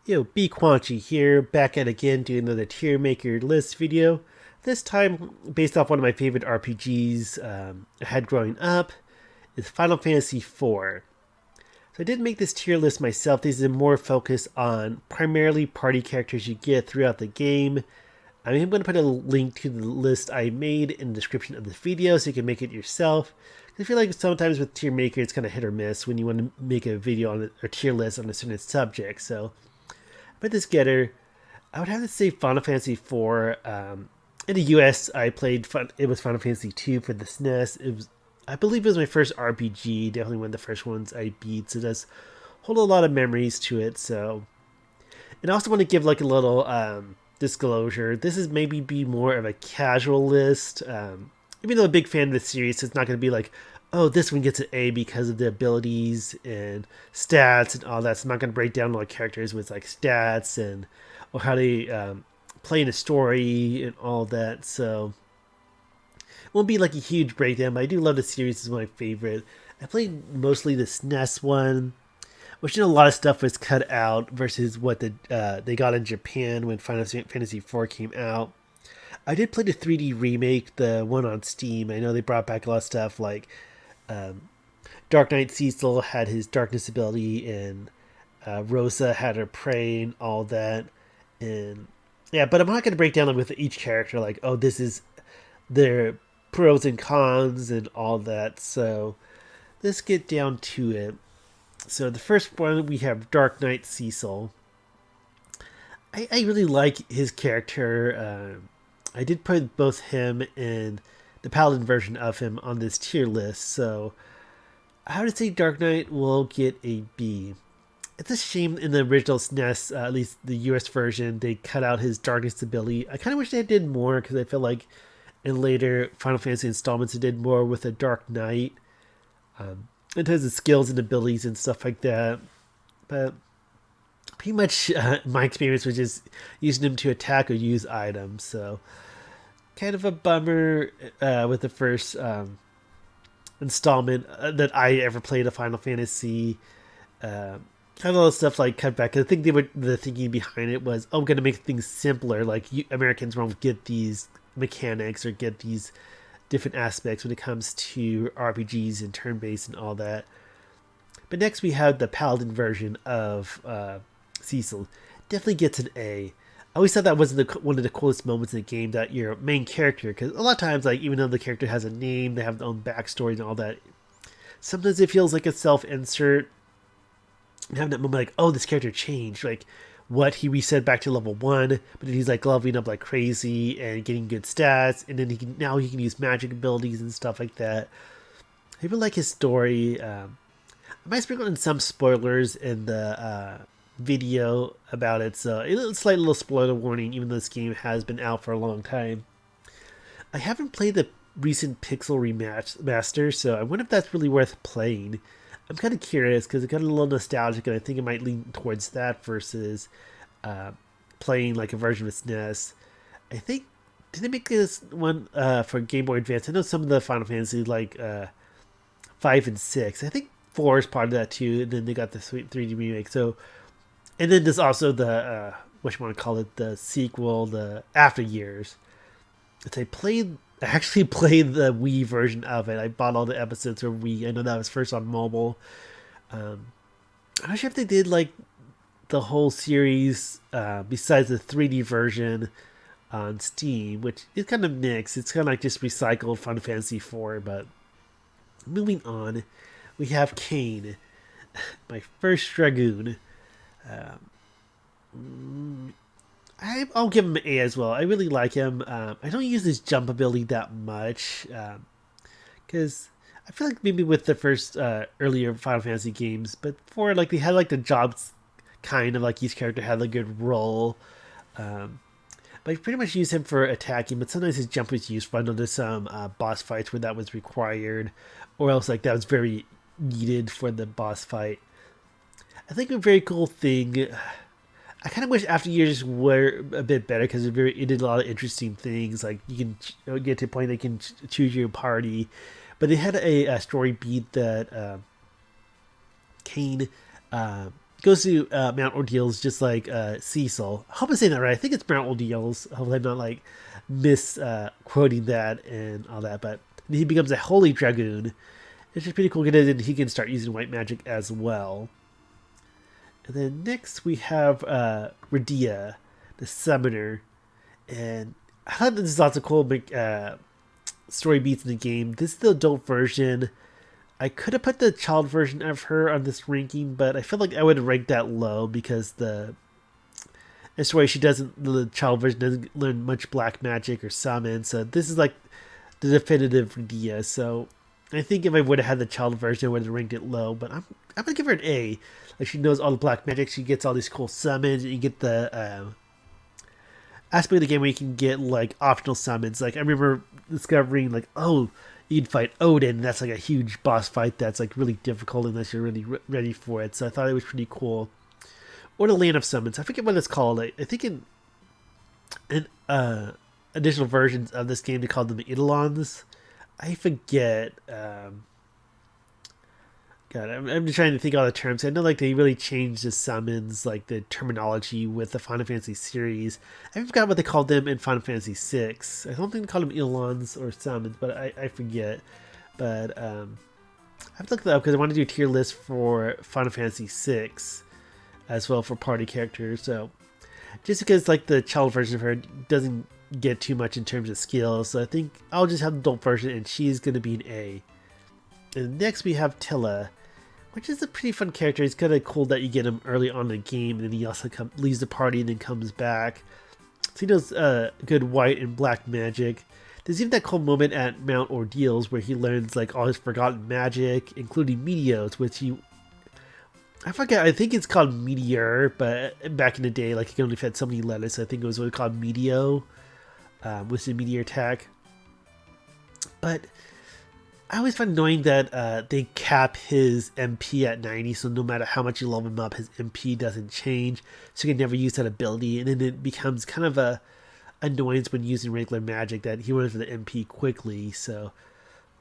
Yo, BQuanchi here, back at again doing another tier maker list video. This time, based off one of my favorite RPGs I had growing up, is Final Fantasy IV. So I did make this tier list myself. These are more focused on primarily party characters you get throughout the game. I'm going to put a link to the list I made in the description of this video so you can make it yourself. I feel like sometimes with tier maker it's kind of hit or miss when you want to make a video on a tier list on a certain subject. So put this together, I would have to say Final Fantasy IV. In the US, it was Final Fantasy II for the SNES. I believe it was my first RPG. Definitely one of the first ones I beat. So it does hold a lot of memories to it. So, and I also want to give like a little disclosure. This is maybe be more of a casual list. Even though I'm a big fan of the series, it's not going to be like, oh, this one gets an A because of the abilities and stats and all that. So I'm not going to break down all the characters with like stats and or how they play in a story and all that. So it won't be like a huge breakdown, but I do love the series. It's my favorite. I played mostly the SNES one, which a lot of stuff was cut out versus what they got in Japan when Final Fantasy IV came out. I did play the 3D remake, the one on Steam. I know they brought back a lot of stuff like Dark Knight Cecil had his darkness ability, and Rosa had her prey and all that. And yeah, but I'm not going to break down with each character like, oh, this is their pros and cons and all that. So let's get down to it. So the first one we have Dark Knight Cecil. I really like his character. I did put both him and the Paladin version of him on this tier list, so I would say Dark Knight will get a B. It's a shame in the original SNES, at least the US version, they cut out his darkness ability. I kind of wish they did more because I feel like in later Final Fantasy installments they did more with the Dark Knight in terms of skills and abilities and stuff like that. But pretty much my experience was just using him to attack or use items, so kind of a bummer with the first installment that I ever played of Final Fantasy. Kind of all the stuff like cut back. I think the thinking behind it was, oh, I'm going to make things simpler. Like Americans won't get these mechanics or get these different aspects when it comes to RPGs and turn-based and all that. But next we have the Paladin version of Cecil. Definitely gets an A. I always thought that was one of the coolest moments in the game, that your main character, because a lot of times, like, even though the character has a name, they have their own backstory and all that, sometimes it feels like a self-insert. And having that moment like, oh, this character changed. Like, what, he reset back to level 1, but then he's like leveling up like crazy and getting good stats, and then now he can use magic abilities and stuff like that. I even like his story. I might sprinkle in some spoilers in the video about it, so it's a slight little spoiler warning, even though this game has been out for a long time. I haven't played the recent Pixel remaster, so I wonder if that's really worth playing. I'm kind of curious because it got a little nostalgic, and I think it might lean towards that versus playing like a version of SNES. I think, did they make this one for Game Boy Advance? I know some of the Final Fantasy like 5 and 6. I think 4 is part of that too, and then they got the sweet 3D remake. So, and then there's also the what you want to call it, the sequel, the After Years. I actually played the Wii version of it. I bought all the episodes for Wii. I know that was first on mobile. I'm not sure if they did like the whole series besides the 3D version on Steam, which is kind of mixed. It's kind of like just recycled Final Fantasy IV. But moving on, we have Kane, my first Dragoon. I'll give him an A as well. I really like him. I don't use his jump ability that much because I feel like maybe with the first earlier Final Fantasy games, but for like they had like the jobs kind of like each character had a good role. But I pretty much use him for attacking, but sometimes his jump was used for another some boss fights where that was required, or else like that was very needed for the boss fight. I think a very cool thing. I kind of wish After Years were a bit better because it did a lot of interesting things. Like you can get to a point they can choose your party, but they had a story beat that Kane goes to Mount Ordeals just like Cecil. I hope I'm saying that right. I think it's Mount Ordeals. Hopefully I'm not like misquoting that and all that. But he becomes a holy dragoon, which is pretty cool because he can start using white magic as well. And then next we have Radia, the summoner. And I thought this is lots of cool story beats in the game. This is the adult version. I could have put the child version of her on this ranking, but I feel like I would have ranked that low because the story the child version doesn't learn much black magic or summon. So this is like the definitive Radia. So I think if I would have had the child version, I would have ranked it low. But I'm gonna give her an A. Like she knows all the black magic. She gets all these cool summons. And you get the aspect of the game where you can get like optional summons. Like I remember discovering like, oh, you can fight Odin. That's like a huge boss fight that's like really difficult unless you're really ready for it. So I thought it was pretty cool. Or the Land of Summons. I forget what it's called. I think in additional versions of this game they called them Eidolons. I forget. God, I'm just trying to think of all the terms. I know like they really changed the summons, like the terminology with the Final Fantasy series. I forgot what they called them in Final Fantasy VI. I don't think they called them Eidolons or summons, but I forget. But I have to look that up because I want to do a tier list for Final Fantasy VI as well for party characters. So just because like the child version of her doesn't get too much in terms of skills, so I think I'll just have the adult version and she's going to be an A. And next we have Tilla, which is a pretty fun character. It's kind of cool that you get him early on in the game, and then he also leaves the party and then comes back. So he knows good white and black magic. There's even that cool moment at Mount Ordeals where he learns like all his forgotten magic, including Meteos, which I forget. I think it's called Meteor, but back in the day, like he can only fit so many letters. So I think it was what called Meteo, with the meteor attack. But I always find annoying that they cap his MP at 90, so no matter how much you level him up, his MP doesn't change, so you can never use that ability, and then it becomes kind of a annoyance when using regular magic that he runs for the MP quickly. So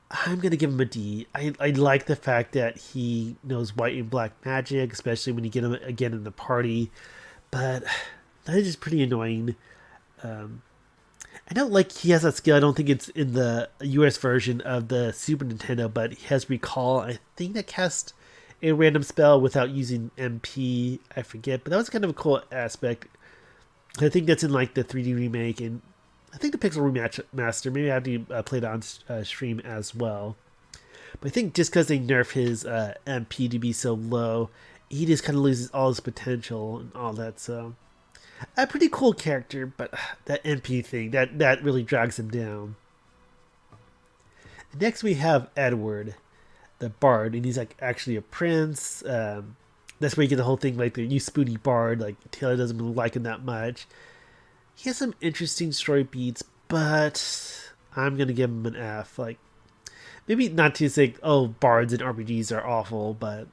I'm going to give him a D. I like the fact that he knows white and black magic, especially when you get him again in the party, but that is just pretty annoying. I know like he has that skill. I don't think it's in the US version of the Super Nintendo, but he has Recall. I think that casts a random spell without using MP. I forget, but that was kind of a cool aspect. I think that's in like the 3D remake, and I think the Pixel Remaster. Maybe I have to play it on stream as well. But I think just because they nerf his MP to be so low, he just kind of loses all his potential and all that. So a pretty cool character, but that MP thing that really drags him down. Next we have Edward, the bard, and he's like actually a prince. That's where you get the whole thing like the you spoony bard. Like Taylor doesn't really like him that much. He has some interesting story beats, but I'm gonna give him an F. Like maybe not to say bards and RPGs are awful, but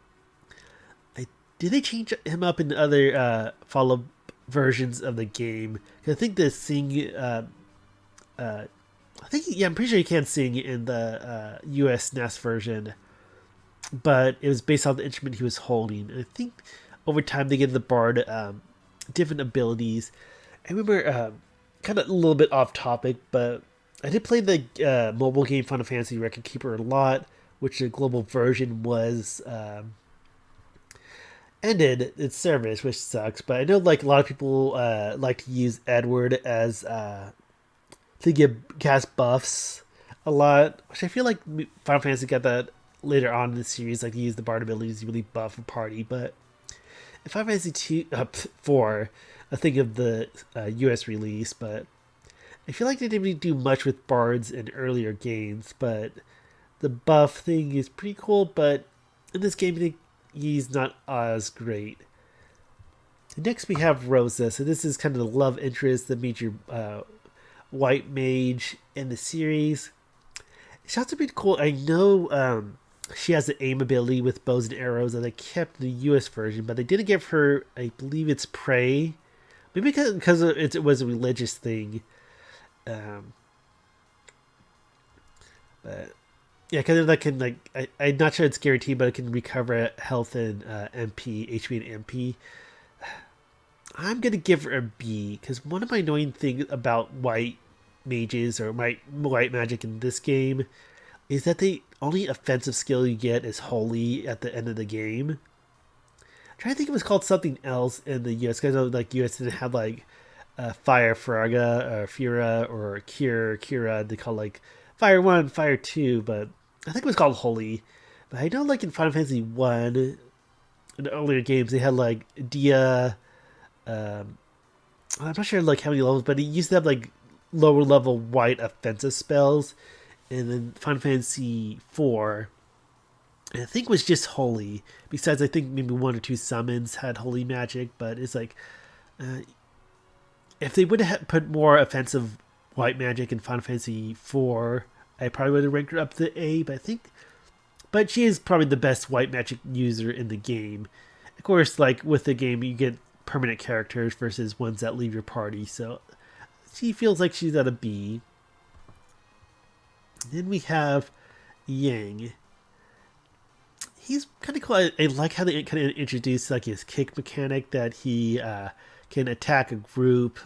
did they change him up in other follow versions of the game? I think the sing I'm pretty sure you can't sing in the US NES version, but it was based on the instrument he was holding. And I think over time they give the bard different abilities. I remember kind of a little bit off topic, but I did play the mobile game Final Fantasy Record Keeper a lot, which the global version was ended its service, which sucks. But I know like a lot of people like to use Edward as to cast buffs a lot, which I feel like Final Fantasy got that later on in the series, like to use the bard abilities to really buff a party. But in Final Fantasy 4, I think of the US release, but I feel like they didn't really do much with bards in earlier games. But the buff thing is pretty cool, but in this game I think he's not as great. Next we have Rosa. So this is kind of the love interest, the major white mage in the series. She also pretty cool. I know she has the aim ability with bows and arrows that they kept in the US version, but they didn't give her, I believe it's prey. Maybe because it was a religious thing. But Yeah, because that can I'm not sure it's guaranteed, but it can recover health and MP, HP and MP. I'm gonna give her a B because one of my annoying things about white mages or white magic in this game is that the only offensive skill you get is holy at the end of the game. I'm trying to think if it was called something else in the US because like US didn't have like Fire Fraga or Fura or Kira. They call like Fire 1, Fire 2, but I think it was called Holy. But I know like in Final Fantasy 1, in the earlier games, they had like Dia. Um, I'm not sure like how many levels, but he used to have like lower level white offensive spells. And then Final Fantasy 4, I think was just Holy. Besides, I think maybe one or two summons had Holy magic, but it's like uh, if they would have put more offensive white magic in Final Fantasy 4, I probably would have ranked her up to A. But she is probably the best white magic user in the game. Of course, like with the game, you get permanent characters versus ones that leave your party. So she feels like she's at a B. Then we have Yang. He's kind of cool. I like how they kind of introduce like his kick mechanic that he can attack a group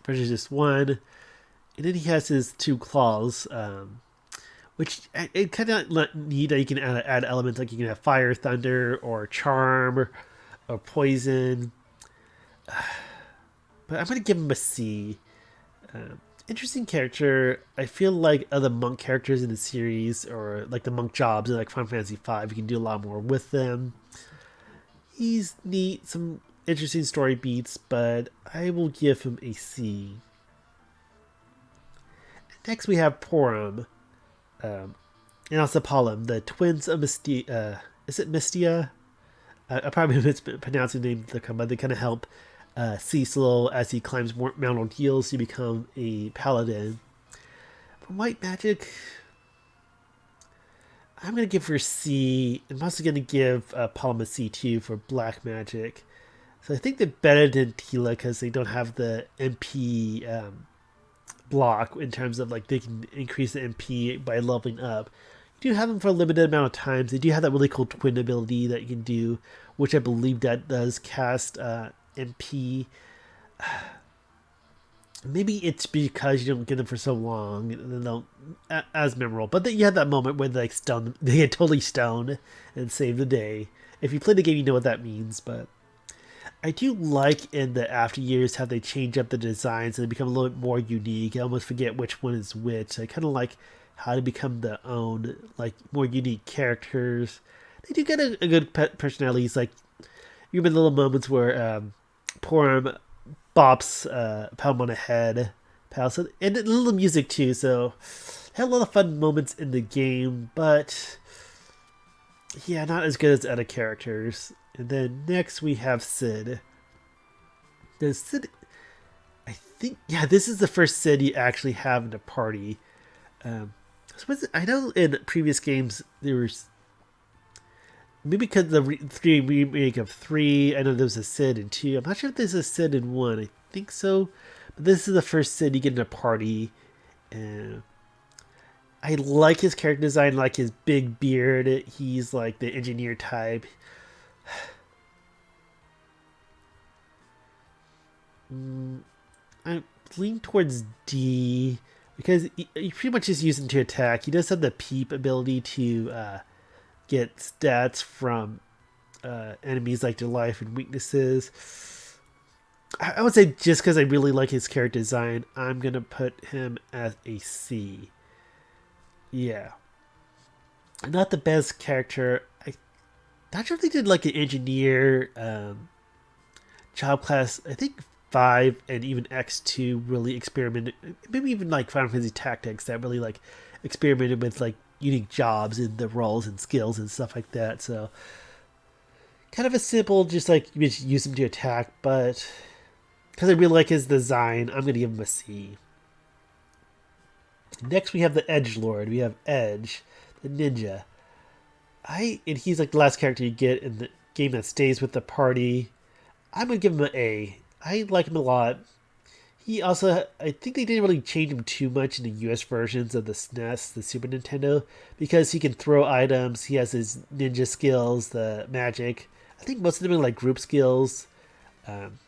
versus just one, and then he has his two claws, which it kind of neat that you can add elements like you can have fire, thunder, or charm, or poison. But I'm gonna give him a C. Interesting character. I feel like other monk characters in the series, or like the monk jobs in like Final Fantasy V, you can do a lot more with them. He's neat, some interesting story beats, but I will give him a C. Next we have Porum, and also Palom, the twins of Mystia. Is it Mystia? I probably mispronouncing the name, but they kind of help Cecil as he climbs Mount Ordeal to become a paladin. For white magic, I'm going to give her C. I'm also going to give Palom a C too for black magic. So I think they're better than Tila because they don't have the MP block in terms of like they can increase the MP by leveling up. You do have them for a limited amount of times. They do have that really cool twin ability that you can do, which I believe that does cast MP. Maybe it's because you don't get them for so long, and they don't as memorable. But then you have that moment where they get totally stoned and save the day. If you play the game, you know what that means. But I do like in the after years how they change up the designs and they become a little bit more unique. I almost forget which one is which. I kind of like how they become their own, like more unique characters. They do get a good personalities. Like you have little moments where Porum bops Palm on the head, so, and a little music too. So had a lot of fun moments in the game, but yeah, not as good as other characters. And then next we have Sid. Does Sid? I think this is the first Sid you actually have in a party. I know in previous games there was maybe because the three remake of 3. I know there was a Sid in 2. I'm not sure if there's a Sid in 1. I think so, but this is the first Sid you get in a party. I like his character design, like his big beard. He's like the engineer type. I lean towards D because he pretty much just using to attack. He does have the peep ability to get stats from enemies, like their life and weaknesses. I would say just because I really like his character design, I'm gonna put him as a C. Yeah, not the best character. I not sure if they did like an engineer job class. I think 5 and even X2 really experimented, maybe even like Final Fantasy Tactics that really like experimented with like unique jobs and the roles and skills and stuff like that. So kind of a simple, just like you just use him to attack, but because I really like his design, I'm gonna give him a C. Next we have the Edge Lord. We have Edge, the ninja. And he's like the last character you get in the game that stays with the party. I'm gonna give him an A. I like him a lot. He also, I think they didn't really change him too much in the US versions of the SNES, the Super Nintendo, because he can throw items. He has his ninja skills, the magic. I think most of them are like group skills. Um,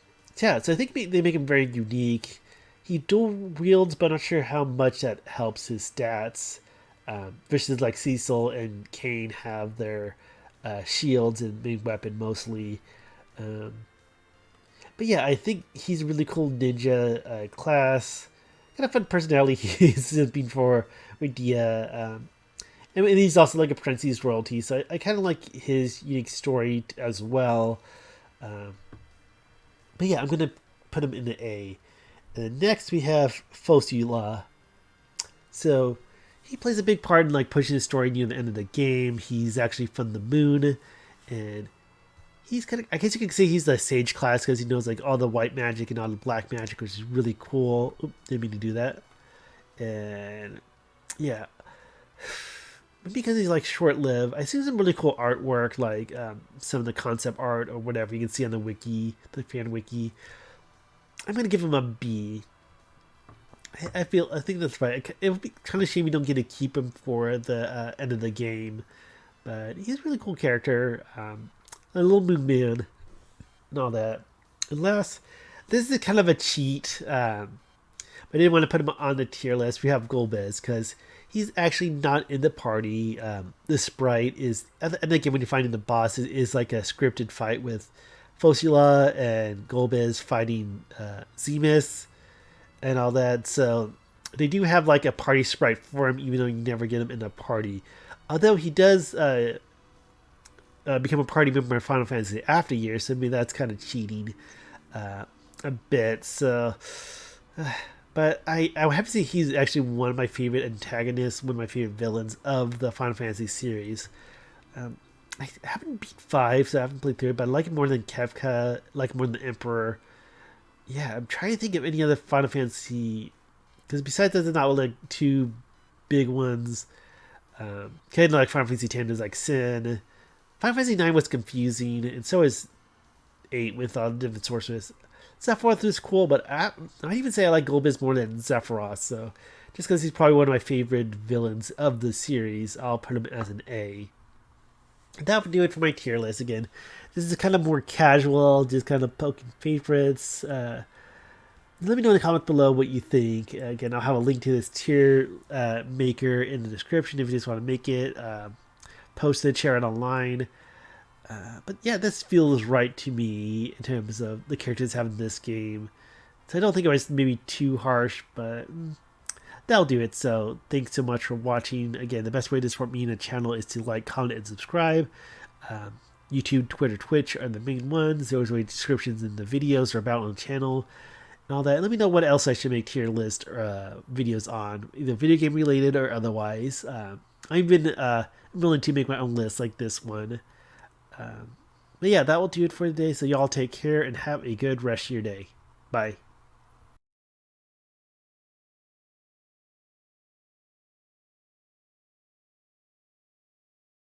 yeah, so I think they make him very unique. He dual wields, but I'm not sure how much that helps his stats. Versus like Cecil and Kane have their shields and main weapon mostly. Um, but yeah, I think he's a really cool ninja class. Kind of fun personality he's been for Medea. And he's also like a prince's royalty, so I kind of like his unique story as well. Um, but yeah, I'm gonna put him in the A. And then next we have Fosula. So he plays a big part in like pushing the story near the end of the game. He's actually from the moon, and he's kind of, I guess you could say he's the sage class because he knows like all the white magic and all the black magic, which is really cool. Oop, didn't mean to do that. And yeah, because he's like short lived, I see some really cool artwork, like some of the concept art or whatever you can see on the wiki, the fan wiki. I'm gonna give him a B. I think that's right. It would be kind of shame you don't get to keep him for the end of the game, but he's a really cool character. A little moon man and all that. And last, this is kind of a cheat. I didn't want to put him on the tier list. We have Golbez because he's actually not in the party. The sprite is, and again, when you're fighting the boss, is like a scripted fight with Fosula and Golbez fighting Zemus and all that. So they do have like a party sprite for him, even though you never get him in the party. Although he does become a party member in Final Fantasy after years, so maybe that's kind of cheating a bit. So, but I would have to say he's actually one of my favorite antagonists, one of my favorite villains of the Final Fantasy series. I haven't beat 5, so I haven't played through it, but I like it more than Kefka, I like it more than the Emperor. Yeah, I'm trying to think of any other Final Fantasy, because besides that, there's not like two big ones. Kind of like Final Fantasy X is like Sin. Final Fantasy 9 was confusing, and so is 8 with all the different sorcerers. Sephiroth is cool, but I even say I like Golbez more than Sephiroth, so just because he's probably one of my favorite villains of the series, I'll put him as an A. That would do it for my tier list. Again, this is kind of more casual, just kind of poking favorites. Let me know in the comment below what you think. Again, I'll have a link to this tier maker in the description if you just want to make it. Post it, share it online. But yeah, this feels right to me in terms of the characters having this game. So I don't think it was maybe too harsh, but that'll do it. So thanks so much for watching. Again, the best way to support me and the channel is to like, comment, and subscribe. YouTube, Twitter, Twitch are the main ones. There's always descriptions in the videos or about on the channel and all that. Let me know what else I should make tier list videos on, either video game related or otherwise. I've been willing to make my own list like this one. But yeah, that will do it for today. So y'all take care and have a good rest of your day. Bye.